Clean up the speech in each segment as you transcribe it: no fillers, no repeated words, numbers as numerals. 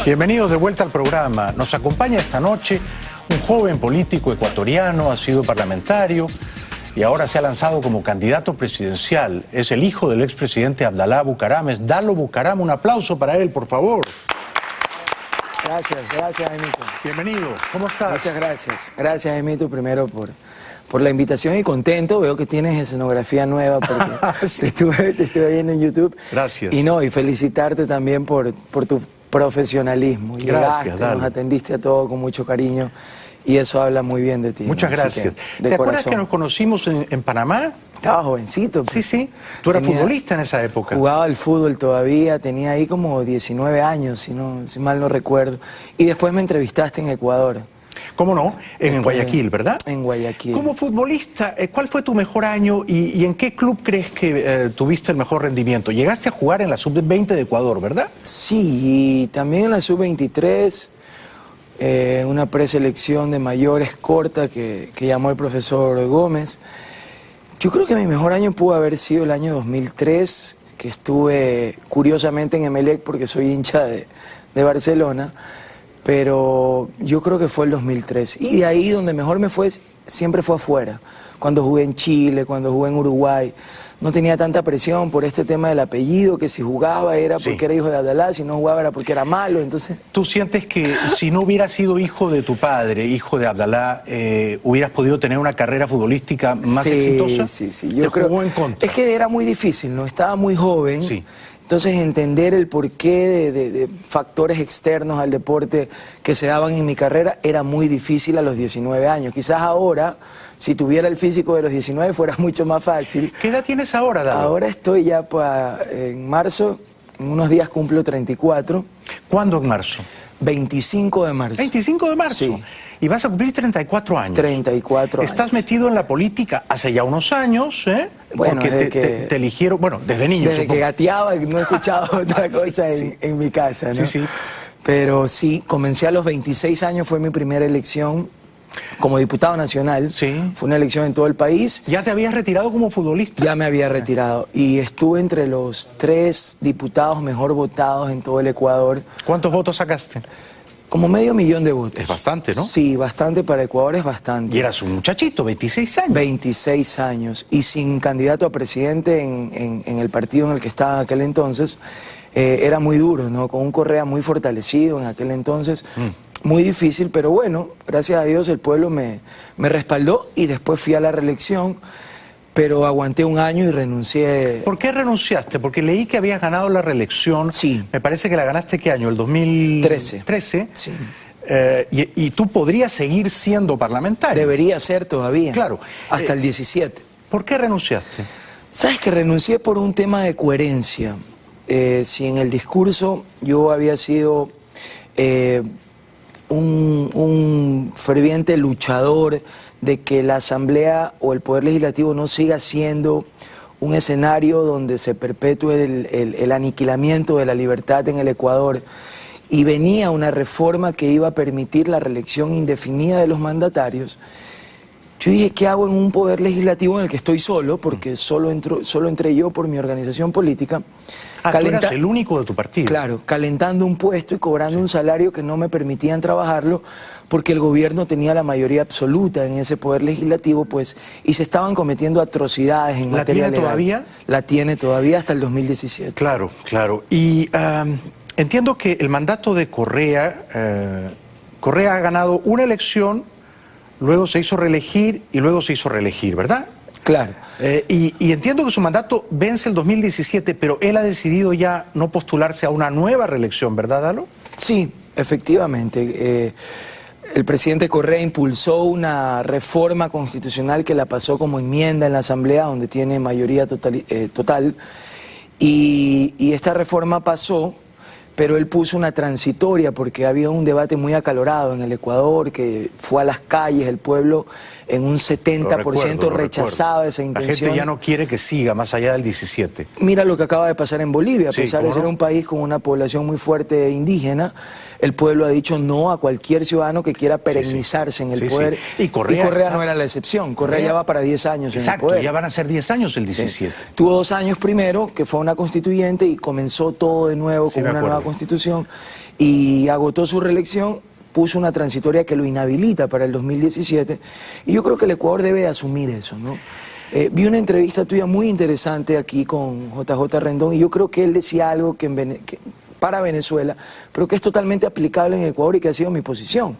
Bienvenidos de vuelta al programa. Nos acompaña esta noche un joven político ecuatoriano, ha sido parlamentario y ahora se ha lanzado como candidato presidencial. Es el hijo del expresidente Abdalá Bucaram, es Dalo Bucaram. Un aplauso para él, por favor. Gracias, Emito. Bienvenido, ¿cómo estás? Muchas gracias. Gracias, Emito, primero por la invitación y contento. Veo que tienes escenografía nueva porque Sí. te estuve viendo en YouTube. Gracias. Y felicitarte también por tu profesionalismo. Gracias, Llegaste, nos atendiste a todo con mucho cariño y eso habla muy bien de ti. Muchas ¿no? gracias. ¿Te acuerdas que nos conocimos en Panamá? Estaba jovencito. Pues. Sí. Tú eras futbolista en esa época. Jugaba al fútbol todavía, tenía ahí como 19 años, si mal no recuerdo. Y después me entrevistaste en Ecuador. ¿Cómo no? En Guayaquil, ¿verdad? En Guayaquil. Como futbolista, ¿cuál fue tu mejor año y en qué club crees que tuviste el mejor rendimiento? Llegaste a jugar en la Sub-20 de Ecuador, ¿verdad? Sí, y también en la Sub-23, una preselección de mayores corta que llamó el profesor Gómez. Yo creo que mi mejor año pudo haber sido el año 2003, que estuve curiosamente en Emelec porque soy hincha de Barcelona. Pero yo creo que fue el 2003. Y de ahí donde mejor me fue, siempre fue afuera. Cuando jugué en Chile, cuando jugué en Uruguay. No tenía tanta presión por este tema del apellido, que si jugaba era porque era hijo de Abdalá, si no jugaba era porque era malo, entonces... ¿Tú sientes que si no hubieras sido hijo de tu padre, hijo de Abdalá, hubieras podido tener una carrera futbolística más exitosa? Sí. Yo creo. ¿Te jugó en contra? Es que era muy difícil, ¿no? Estaba muy joven. Sí. Entonces entender el porqué de factores externos al deporte que se daban en mi carrera era muy difícil a los 19 años. Quizás ahora, si tuviera el físico de los 19, fuera mucho más fácil. ¿Qué edad tienes ahora, Dalo? Ahora estoy ya en marzo, en unos días cumplo 34. ¿Cuándo en marzo? 25 de marzo. 25 de marzo. Sí. Y vas a cumplir 34 años. 34 años. Estás metido en la política hace ya unos años, ¿eh? Bueno, porque te eligieron, bueno, desde niño, desde supongo. que gateaba, no he escuchado otra cosa en mi casa, ¿no? Sí. Pero sí, comencé a los 26 años, fue mi primera elección como diputado nacional. Sí. Fue una elección en todo el país. ¿Ya te habías retirado como futbolista? Ya me había retirado y estuve entre los 3 diputados mejor votados en todo el Ecuador. ¿Cuántos votos sacaste? Como 500.000 de votos. Es bastante, ¿no? Sí, bastante, para Ecuador es bastante. Y eras un muchachito, 26 años. 26 años. Y sin candidato a presidente en el partido en el que estaba en aquel entonces, era muy duro, ¿no? Con un Correa muy fortalecido en aquel entonces. Muy difícil, pero bueno, gracias a Dios el pueblo me respaldó y después fui a la reelección. Pero aguanté un año y renuncié. ¿Por qué renunciaste? Porque leí que habías ganado la reelección. Sí. Me parece que la ganaste, ¿qué año? ¿El 2013? 13. Sí. Y tú podrías seguir siendo parlamentario. Debería ser todavía. Claro. Hasta el 17. ¿Por qué renunciaste? Sabes que renuncié por un tema de coherencia. Si en el discurso yo había sido un ferviente luchador de que la Asamblea o el Poder Legislativo no siga siendo un escenario donde se perpetúe el aniquilamiento de la libertad en el Ecuador, y venía una reforma que iba a permitir la reelección indefinida de los mandatarios. Yo dije, ¿qué hago en un poder legislativo en el que estoy solo? Porque solo entré yo por mi organización política. Tú eras el único de tu partido. Claro, calentando un puesto y cobrando un salario que no me permitían trabajarlo porque el gobierno tenía la mayoría absoluta en ese poder legislativo, pues, y se estaban cometiendo atrocidades en materia legal. ¿La tiene todavía? La tiene todavía hasta el 2017. Claro. Y entiendo que el mandato de Correa, Correa ha ganado una elección, luego se hizo reelegir y luego se hizo reelegir, ¿verdad? Claro. Y entiendo que su mandato vence el 2017, pero él ha decidido ya no postularse a una nueva reelección, ¿verdad, Dalo? Sí, efectivamente. El presidente Correa impulsó una reforma constitucional que la pasó como enmienda en la Asamblea, donde tiene mayoría total, y esta reforma pasó, pero él puso una transitoria porque había un debate muy acalorado en el Ecuador, que fue a las calles, el pueblo en un 70% rechazaba esa intención. La gente ya no quiere que siga más allá del 17. Mira lo que acaba de pasar en Bolivia, a pesar de ser un país con una población muy fuerte indígena, el pueblo ha dicho no a cualquier ciudadano que quiera perennizarse en el poder. Y Correa no era la excepción, Correa ya va para 10 años en el poder. Exacto, ya van a ser 10 años el 17. Tuvo 2 años primero, que fue una constituyente, y comenzó todo de nuevo con una nueva constitución. y agotó su reelección, puso una transitoria que lo inhabilita para el 2017, y yo creo que el Ecuador debe asumir eso, ¿no? Vi una entrevista tuya muy interesante aquí con JJ Rendón, y yo creo que él decía algo para Venezuela, pero que es totalmente aplicable en Ecuador y que ha sido mi posición.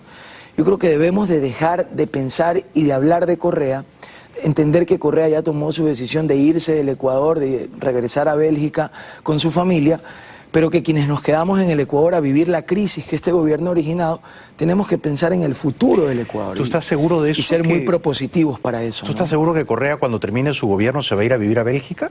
Yo creo que debemos de dejar de pensar y de hablar de Correa, entender que Correa ya tomó su decisión de irse del Ecuador, de regresar a Bélgica con su familia, pero que quienes nos quedamos en el Ecuador a vivir la crisis que este gobierno ha originado, tenemos que pensar en el futuro del Ecuador. ¿Tú estás seguro de eso? Y ser muy propositivos para eso. ¿Tú estás seguro que Correa, cuando termine su gobierno, se va a ir a vivir a Bélgica?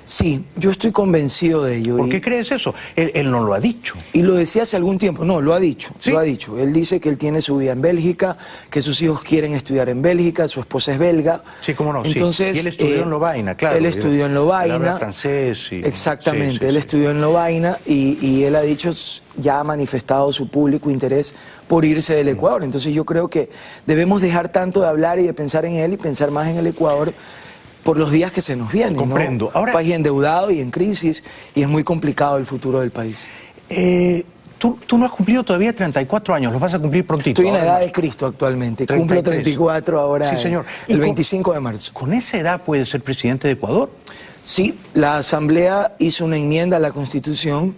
Sí, yo estoy convencido de ello. ¿Por qué crees eso? Él no lo ha dicho. Y lo decía hace algún tiempo. No, lo ha dicho. ¿Sí? Lo ha dicho. Él dice que él tiene su vida en Bélgica, que sus hijos quieren estudiar en Bélgica, su esposa es belga. Sí, cómo no. Entonces, sí. Y él estudió en Lovaina, claro. Él estudió en Lovaina. Habla francés. Y... Exactamente, él estudió en Lovaina y él ha dicho, ya ha manifestado su público interés por irse del Ecuador. Entonces yo creo que debemos dejar tanto de hablar y de pensar en él y pensar más en el Ecuador por los días que se nos vienen. Comprendo. ¿No? Ahora, un país endeudado y en crisis, y es muy complicado el futuro del país. Tú no has cumplido todavía 34 años, los vas a cumplir prontito. Estoy en la edad de Cristo actualmente, 33. Cumplo 34 ahora, sí, señor. el 25 de marzo. ¿Con esa edad puedes ser presidente de Ecuador? Sí, la Asamblea hizo una enmienda a la Constitución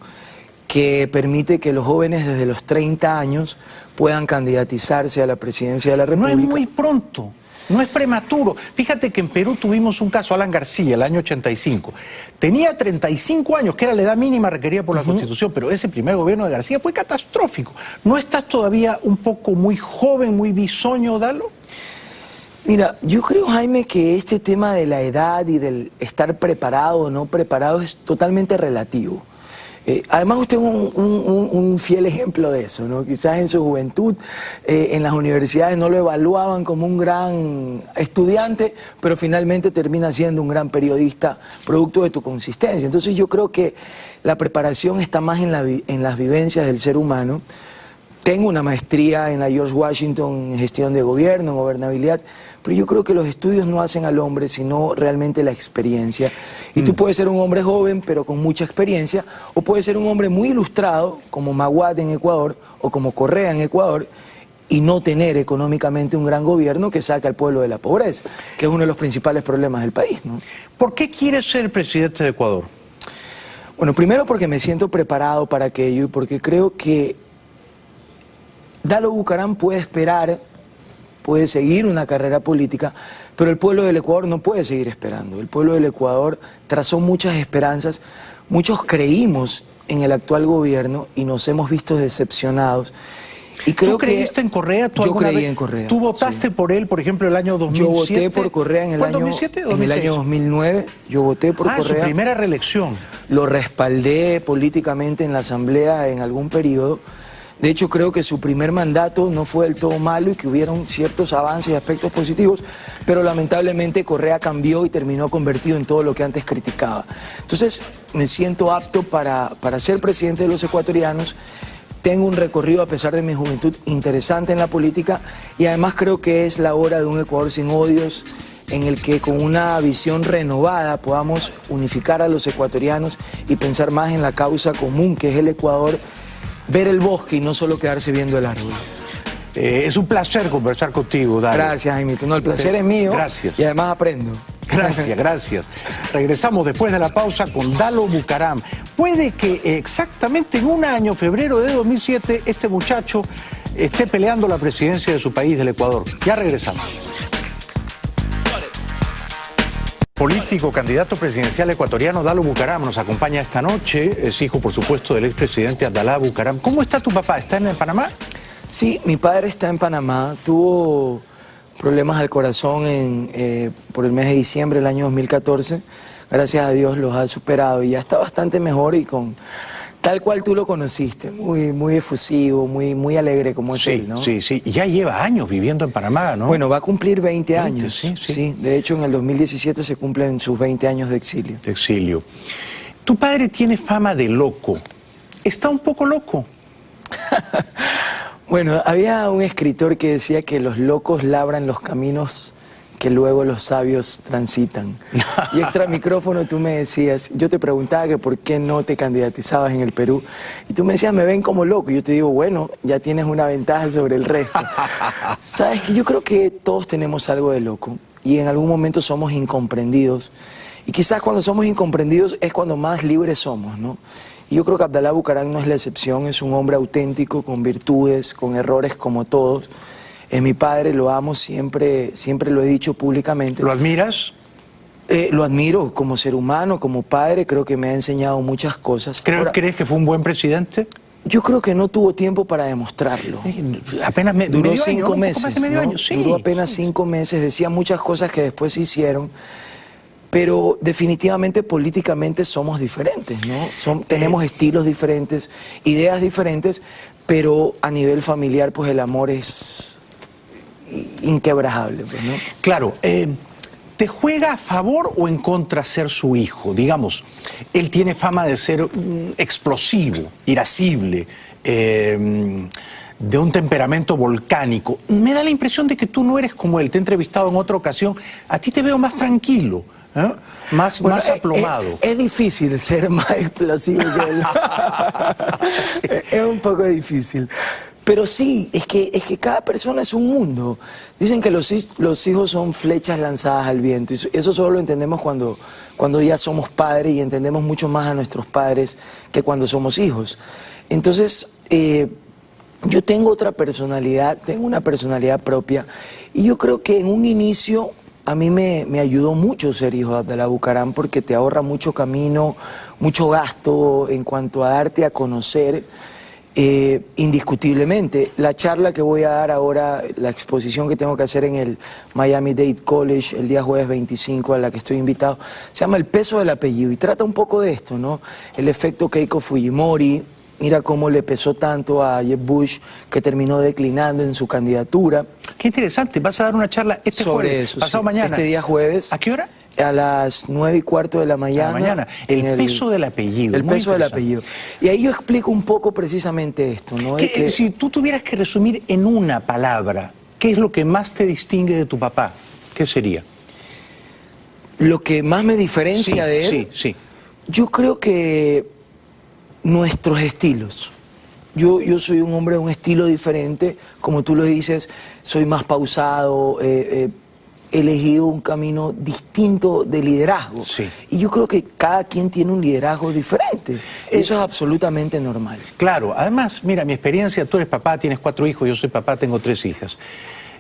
que permite que los jóvenes desde los 30 años puedan candidatizarse a la presidencia de la República. No es muy pronto. No es prematuro. Fíjate que en Perú tuvimos un caso, Alan García, el año 85. Tenía 35 años, que era la edad mínima requerida por la Constitución, pero ese primer gobierno de García fue catastrófico. ¿No estás todavía un poco muy joven, muy bisoño, Dalo? Mira, yo creo, Jaime, que este tema de la edad y del estar preparado o no preparado es totalmente relativo. Además usted es un fiel ejemplo de eso, ¿no? Quizás en su juventud, en las universidades no lo evaluaban como un gran estudiante, pero finalmente termina siendo un gran periodista, producto de tu consistencia. Entonces yo creo que la preparación está más en las vivencias del ser humano. Tengo una maestría en la George Washington en gestión de gobierno, en gobernabilidad, pero yo creo que los estudios no hacen al hombre, sino realmente la experiencia. Y tú puedes ser un hombre joven, pero con mucha experiencia, o puedes ser un hombre muy ilustrado, como Maguad en Ecuador, o como Correa en Ecuador, y no tener económicamente un gran gobierno que saque al pueblo de la pobreza, que es uno de los principales problemas del país, ¿no? ¿Por qué quieres ser presidente de Ecuador? Bueno, primero porque me siento preparado para aquello y porque creo que Dalo Bucaram puede esperar, puede seguir una carrera política, pero el pueblo del Ecuador no puede seguir esperando. El pueblo del Ecuador trazó muchas esperanzas, muchos creímos en el actual gobierno y nos hemos visto decepcionados. Y creo ¿Tú creíste en Correa? Yo creí en Correa. ¿Tú votaste por él, por ejemplo, el año 2007? Yo voté por Correa en el año 2007 o 2006? En el año 2009, yo voté por Correa. Su primera reelección. Lo respaldé políticamente en la Asamblea en algún periodo. De hecho, creo que su primer mandato no fue del todo malo y que hubieron ciertos avances y aspectos positivos, pero lamentablemente Correa cambió y terminó convertido en todo lo que antes criticaba. Entonces, me siento apto para ser presidente de los ecuatorianos. Tengo un recorrido, a pesar de mi juventud, interesante en la política y además creo que es la hora de un Ecuador sin odios, en el que con una visión renovada podamos unificar a los ecuatorianos y pensar más en la causa común que es el Ecuador, ver el bosque y no solo quedarse viendo el árbol. Es un placer conversar contigo, Dalo. Gracias, Jaimito. No, el placer es mío. Gracias. Y además aprendo. Gracias, gracias. Regresamos después de la pausa con Dalo Bucaram. Puede que exactamente en un año, febrero de 2007, este muchacho esté peleando la presidencia de su país, del Ecuador. Ya regresamos. Político, candidato presidencial ecuatoriano Dalo Bucaram nos acompaña esta noche. Es hijo, por supuesto, del expresidente Abdalá Bucaram. ¿Cómo está tu papá? ¿Está en Panamá? Sí, mi padre está en Panamá. Tuvo problemas al corazón por el mes de diciembre del año 2014. Gracias a Dios los ha superado y ya está bastante mejor y con tal cual tú lo conociste, muy efusivo, muy alegre como es él, ¿no? Sí, sí. Y ya lleva años viviendo en Panamá, ¿no? Bueno, va a cumplir 20 años. Sí. De hecho, en el 2017 se cumplen sus 20 años de exilio. De exilio. Tu padre tiene fama de loco. ¿Está un poco loco? Bueno, había un escritor que decía que los locos labran los caminos que luego los sabios transitan. Y extra micrófono tú me decías, yo te preguntaba que por qué no te candidatizabas en el Perú, y tú me decías, me ven como loco, y yo te digo, bueno, ya tienes una ventaja sobre el resto. Sabes que yo creo que todos tenemos algo de loco, y en algún momento somos incomprendidos, y quizás cuando somos incomprendidos es cuando más libres somos, ¿no? Y yo creo que Abdalá Bucaram no es la excepción, es un hombre auténtico, con virtudes, con errores como todos. Es mi padre, lo amo, siempre lo he dicho públicamente. ¿Lo admiras? Lo admiro como ser humano, como padre, creo que me ha enseñado muchas cosas. ¿Crees que fue un buen presidente? Yo creo que no tuvo tiempo para demostrarlo. Apenas duró 5 meses, ¿no? Sí. Duró apenas 5 meses, decía muchas cosas que después se hicieron, pero definitivamente políticamente somos diferentes, ¿no? Tenemos estilos diferentes, ideas diferentes, pero a nivel familiar pues el amor es inquebrajable, pues, ¿no? Claro, ¿te juega a favor o en contra ser su hijo? Digamos, él tiene fama de ser explosivo, irascible, de un temperamento volcánico. Me da la impresión de que tú no eres como él. Te he entrevistado en otra ocasión. A ti te veo más tranquilo, ¿eh? Más aplomado. Es difícil ser más explosivo que él. Sí. Es un poco difícil. Pero sí, es que cada persona es un mundo. Dicen que los hijos son flechas lanzadas al viento. Y eso solo lo entendemos cuando ya somos padres y entendemos mucho más a nuestros padres que cuando somos hijos. Entonces, yo tengo otra personalidad, tengo una personalidad propia. Y yo creo que en un inicio a mí me ayudó mucho ser hijo de Abdalá Bucaram porque te ahorra mucho camino, mucho gasto en cuanto a darte a conocer. Indiscutiblemente, la charla que voy a dar ahora, la exposición que tengo que hacer en el Miami-Dade College el día jueves 25, a la que estoy invitado, se llama El peso del apellido y trata un poco de esto, ¿no? El efecto Keiko Fujimori, mira cómo le pesó tanto a Jeb Bush que terminó declinando en su candidatura. Qué interesante, vas a dar una charla sobre jueves, eso, pasado sí, mañana. Este día jueves. ¿A qué hora? A las 9:15 de la mañana. El peso del apellido. El peso del apellido. Y ahí yo explico un poco precisamente esto, ¿no? Si tú tuvieras que resumir en una palabra, ¿qué es lo que más te distingue de tu papá? ¿Qué sería? Lo que más me diferencia de él, sí. Yo creo que nuestros estilos. Yo soy un hombre de un estilo diferente, como tú lo dices, soy más pausado, elegido un camino distinto de liderazgo. Sí. Y yo creo que cada quien tiene un liderazgo diferente. Eso es absolutamente normal. Claro, además, mira, mi experiencia, tú eres papá, tienes 4 hijos, yo soy papá, tengo 3 hijas.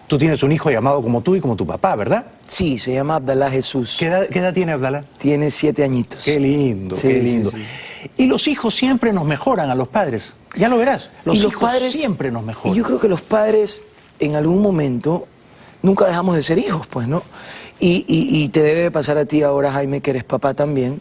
Tú tienes un hijo llamado como tú y como tu papá, ¿verdad? Sí, se llama Abdalá Jesús. ¿Qué edad tiene Abdalá? Tiene 7 añitos. Qué lindo, sí, qué lindo. Sí. Y los hijos siempre nos mejoran a los padres. Ya lo verás, los hijos padres, siempre nos mejoran. Y yo creo que los padres, en algún momento, nunca dejamos de ser hijos, pues, ¿no? Y te debe pasar a ti ahora, Jaime, que eres papá también,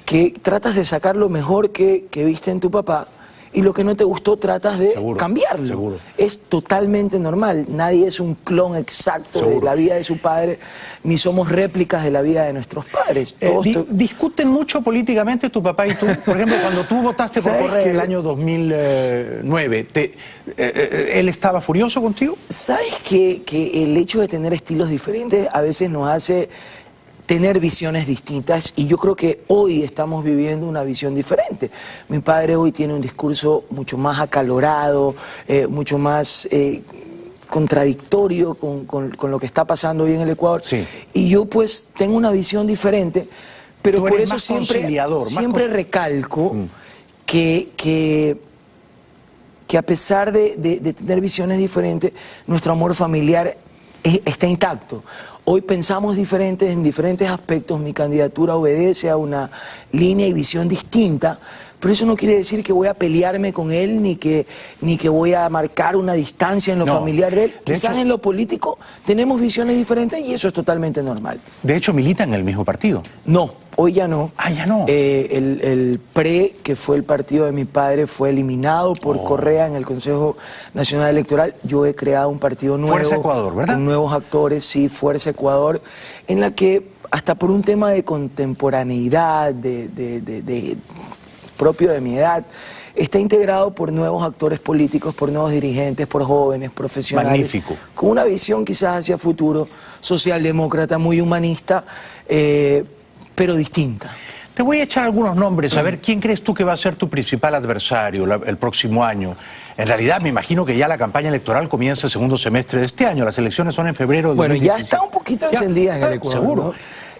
que tratas de sacar lo mejor que viste en tu papá y lo que no te gustó tratas de cambiarlo. Seguro. Es totalmente normal. Nadie es un clon exacto de la vida de su padre, ni somos réplicas de la vida de nuestros padres. ¿Discuten mucho políticamente tu papá y tú? Por ejemplo, cuando tú votaste por Correa en el año 2009, ¿él estaba furioso contigo? ¿Sabes que el hecho de tener estilos diferentes a veces nos hace tener visiones distintas? Y yo creo que hoy estamos viviendo una visión diferente. Mi padre hoy tiene un discurso mucho más acalorado, mucho más contradictorio con lo que está pasando hoy en el Ecuador. Sí. Y yo pues tengo una visión diferente, pero por eso siempre recalco que a pesar de tener visiones diferentes, nuestro amor familiar está intacto. Hoy pensamos diferentes en diferentes aspectos, mi candidatura obedece a una línea y visión distinta, pero eso no quiere decir que voy a pelearme con él ni que voy a marcar una distancia en lo familiar de él. Quizás en lo político tenemos visiones diferentes y eso es totalmente normal. De hecho, milita en el mismo partido. No, hoy ya no. Ah, ya no. El PRE, que fue el partido de mi padre, fue eliminado por Correa en el Consejo Nacional Electoral. Yo he creado un partido nuevo. Fuerza Ecuador, ¿verdad? Con nuevos actores, sí, Fuerza Ecuador, en la que hasta por un tema de contemporaneidad, propio de mi edad, está integrado por nuevos actores políticos, por nuevos dirigentes, por jóvenes, profesionales. Magnífico. Con una visión quizás hacia futuro, socialdemócrata, muy humanista, pero distinta. Te voy a echar algunos nombres, a ver quién crees tú que va a ser tu principal adversario el próximo año. En realidad me imagino que ya la campaña electoral comienza el segundo semestre de este año, las elecciones son en febrero del 2017. Bueno, ya está un poquito encendida en el Ecuador, seguro. ¿no?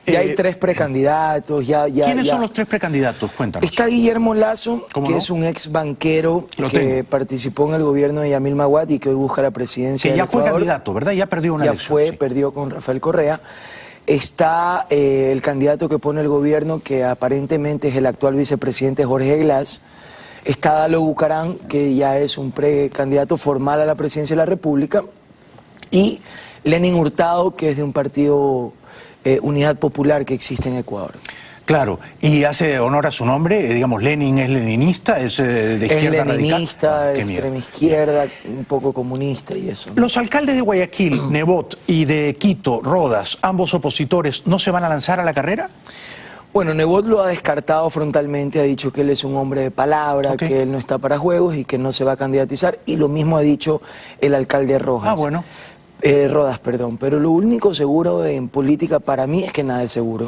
Ya hay 3 precandidatos, ¿Quiénes son los 3 precandidatos? Cuéntanos. Está Guillermo Lasso, que es un ex banquero que participó en el gobierno de Yamil Maguad y que hoy busca la presidencia del Ecuador. Ya fue candidato, ¿verdad? Ya perdió una elección. Perdió con Rafael Correa. Está el candidato que pone el gobierno, que aparentemente es el actual vicepresidente Jorge Glass. Está Dalo Bucaram, que ya es un precandidato formal a la presidencia de la República. Y Lenin Hurtado, que es de un partido Unidad Popular que existe en Ecuador. Claro, y hace honor a su nombre, digamos, Lenin es leninista, es de izquierda radical. Es leninista, extrema izquierda, un poco comunista y eso. Los alcaldes de Guayaquil, Nebot, y de Quito, Rodas, ambos opositores, ¿no se van a lanzar a la carrera? Bueno, Nebot lo ha descartado frontalmente, ha dicho que él es un hombre de palabra, que él no está para juegos y que no se va a candidatizar, y lo mismo ha dicho el alcalde Rojas. Bueno. Rodas, perdón, pero lo único seguro en política para mí es que nada es seguro.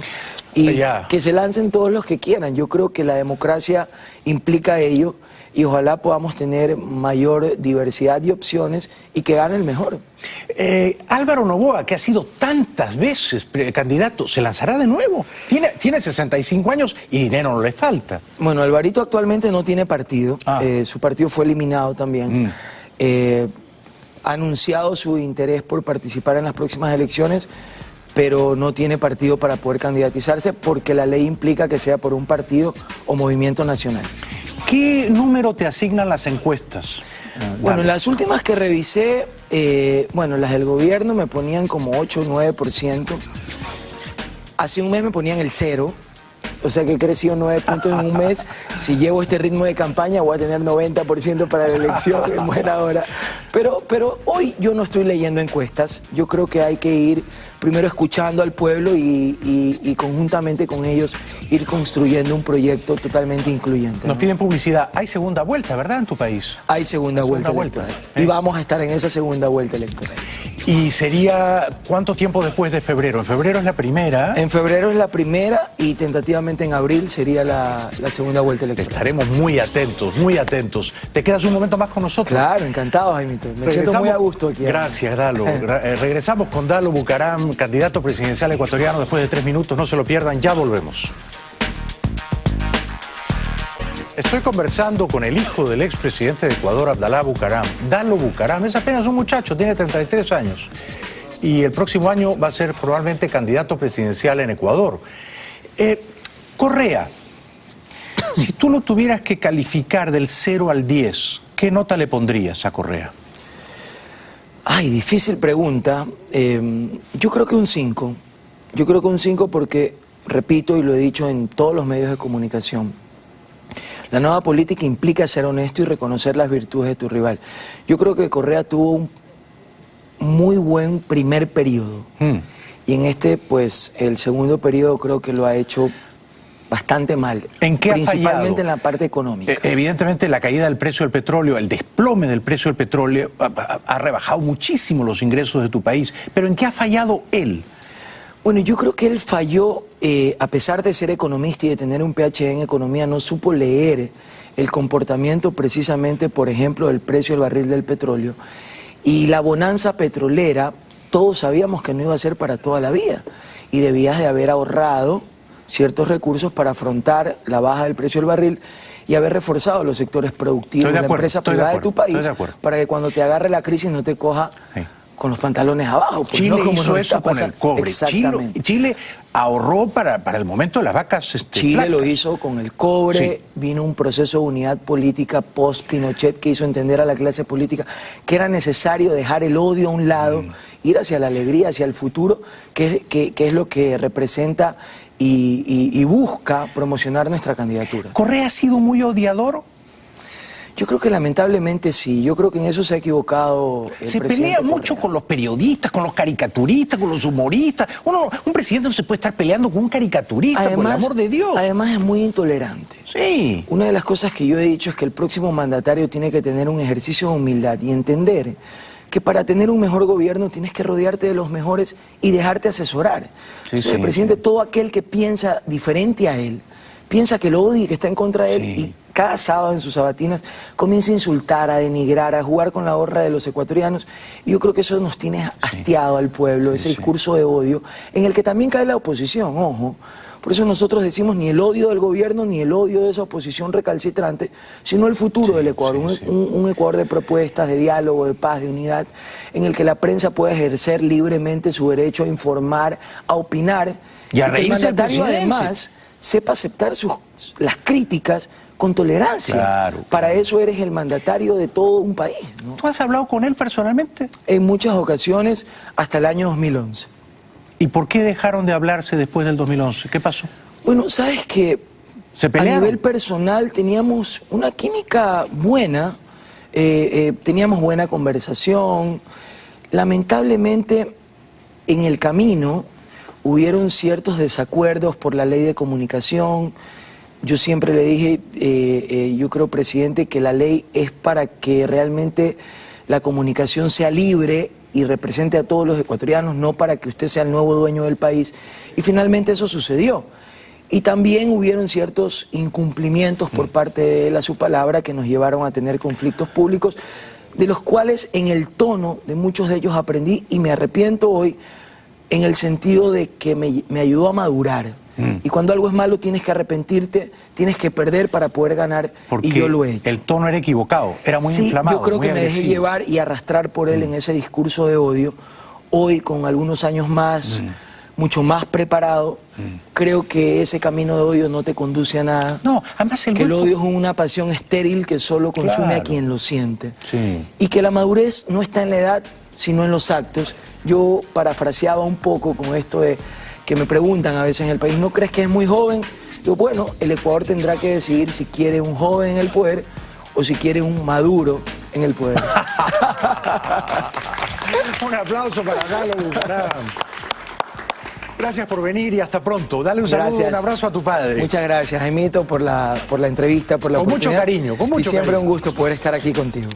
Y que se lancen todos los que quieran. Yo creo que la democracia implica ello y ojalá podamos tener mayor diversidad de opciones y que gane el mejor. Álvaro Noboa, que ha sido tantas veces candidato, ¿se lanzará de nuevo? Tiene 65 años y dinero no le falta. Bueno, Alvarito actualmente no tiene partido. Su partido fue eliminado también. Ha anunciado su interés por participar en las próximas elecciones, pero no tiene partido para poder candidatizarse porque la ley implica que sea por un partido o movimiento nacional. ¿Qué número te asignan las encuestas? Bueno, las últimas que revisé, las del gobierno me ponían como 8 o 9%. Hace un mes me ponían el 0%. O sea que he crecido 9 puntos en un mes. Si llevo este ritmo de campaña voy a tener 90% para la elección en buena hora. Pero hoy yo no estoy leyendo encuestas. Yo creo que hay que ir primero escuchando al pueblo y conjuntamente con ellos ir construyendo un proyecto totalmente incluyente. Nos piden publicidad. Hay segunda vuelta, ¿verdad, en tu país? Hay segunda vuelta electoral. Y vamos a estar en esa segunda vuelta electoral. ¿Y sería cuánto tiempo después de febrero? En febrero es la primera. En febrero es la primera y tentativamente en abril sería la segunda vuelta electoral. Estaremos muy atentos, muy atentos. ¿Te quedas un momento más con nosotros? Claro, encantado, Jaimito. Me siento muy a gusto aquí. Gracias, Dalo. Regresamos con Dalo Bucaram, candidato presidencial ecuatoriano, después de 3 minutos. No se lo pierdan, ya volvemos. Estoy conversando con el hijo del expresidente de Ecuador, Abdalá Bucaram. Dalo Bucaram es apenas un muchacho, tiene 33 años. Y el próximo año va a ser probablemente candidato presidencial en Ecuador. Correa, si tú lo tuvieras que calificar del 0 al 10, ¿qué nota le pondrías a Correa? Ay, difícil pregunta. Yo creo que un 5. Yo creo que un 5 porque, repito y lo he dicho en todos los medios de comunicación, la nueva política implica ser honesto y reconocer las virtudes de tu rival. Yo creo que Correa tuvo un muy buen primer periodo. Y en pues, el segundo periodo creo que lo ha hecho bastante mal. ¿En qué ha fallado? Principalmente en la parte económica. Evidentemente la caída del precio del petróleo, el desplome del precio del petróleo ha rebajado muchísimo los ingresos de tu país. ¿Pero en qué ha fallado él? Bueno, yo creo que él falló, a pesar de ser economista y de tener un PhD en economía, no supo leer el comportamiento precisamente, por ejemplo, del precio del barril del petróleo. Y la bonanza petrolera, todos sabíamos que no iba a ser para toda la vida. Y debías de haber ahorrado ciertos recursos para afrontar la baja del precio del barril y haber reforzado los sectores productivos de la empresa privada de tu país para que cuando te agarre la crisis no te coja con los pantalones abajo. Pues Chile no como hizo eso con el cobre. Exactamente. Chile ahorró para el momento de las vacas Chile flacas. lo hizo con el cobre, vino un proceso de unidad política post-Pinochet que hizo entender a la clase política que era necesario dejar el odio a un lado, ir hacia la alegría, hacia el futuro, que es lo que representa y busca promocionar nuestra candidatura. ¿Correa ha sido muy odiador? Yo creo que lamentablemente sí, yo creo que en eso se ha equivocado el Se presidente pelea mucho Correa. con los periodistas, con los caricaturistas, con los humoristas. Un presidente no se puede estar peleando con un caricaturista, por el amor de Dios. Además es muy intolerante. Sí. Una de las cosas que yo he dicho es que el próximo mandatario tiene que tener un ejercicio de humildad y entender que para tener un mejor gobierno tienes que rodearte de los mejores y dejarte asesorar. Entonces, el presidente, todo aquel que piensa diferente a él, piensa que lo odia y que está en contra de él, y cada sábado en sus sabatinas comienza a insultar, a denigrar, a jugar con la gorra de los ecuatorianos. Y yo creo que eso nos tiene hastiado al pueblo, ese discurso de odio, en el que también cae la oposición, ojo. Por eso nosotros decimos ni el odio del gobierno ni el odio de esa oposición recalcitrante, sino el futuro del Ecuador, un Ecuador de propuestas, de diálogo, de paz, de unidad, en el que la prensa pueda ejercer libremente su derecho a informar, a opinar, y a reírse que el mandatario además sepa aceptar las críticas con tolerancia. Claro. Para eso eres el mandatario de todo un país, ¿no? ¿Tú has hablado con él personalmente? En muchas ocasiones, hasta el año 2011. ¿Y por qué dejaron de hablarse después del 2011? ¿Qué pasó? Bueno, sabes que ¿Se a pelearon? nivel personal teníamos una química buena, teníamos buena conversación. Lamentablemente, en el camino hubieron ciertos desacuerdos por la ley de comunicación. Yo siempre le dije, yo creo, presidente, que la ley es para que realmente la comunicación sea libre y represente a todos los ecuatorianos, no para que usted sea el nuevo dueño del país. Y finalmente eso sucedió. Y también hubieron ciertos incumplimientos por parte de él a su palabra que nos llevaron a tener conflictos públicos, de los cuales en el tono de muchos de ellos aprendí y me arrepiento hoy, en el sentido de que me ayudó a madurar. Y cuando algo es malo tienes que arrepentirte, tienes que perder para poder ganar. Porque y yo lo he hecho. el tono era equivocado, era muy inflamado. Yo creo muy que me dejé agresivo. llevar y arrastrar por él en ese discurso de odio. Hoy, con algunos años más, mucho más preparado, creo que ese camino de odio no te conduce a nada. No, además el odio es una pasión estéril que solo consume a quien lo siente. Sí. Y que la madurez no está en la edad, sino en los actos. Yo parafraseaba un poco con esto de que me preguntan a veces en el país, ¿no crees que es muy joven? Yo, bueno, el Ecuador tendrá que decidir si quiere un joven en el poder o si quiere un maduro en el poder. Un aplauso para Carlos Bucaram. Gracias por venir y hasta pronto. Dale un saludo, un abrazo a tu padre. Muchas gracias, Jaimito, por la entrevista, por la oportunidad. Con mucho cariño, con mucho y siempre cariño. un gusto poder estar aquí contigo.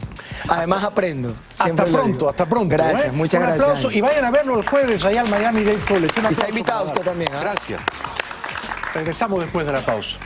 Además aprendo. Hasta pronto, hasta pronto. Gracias, muchas gracias. Un aplauso y vayan a verlo el jueves allá al Miami Dade College. Un aplauso Está invitado para usted también, ¿eh? Gracias. Regresamos después de la pausa.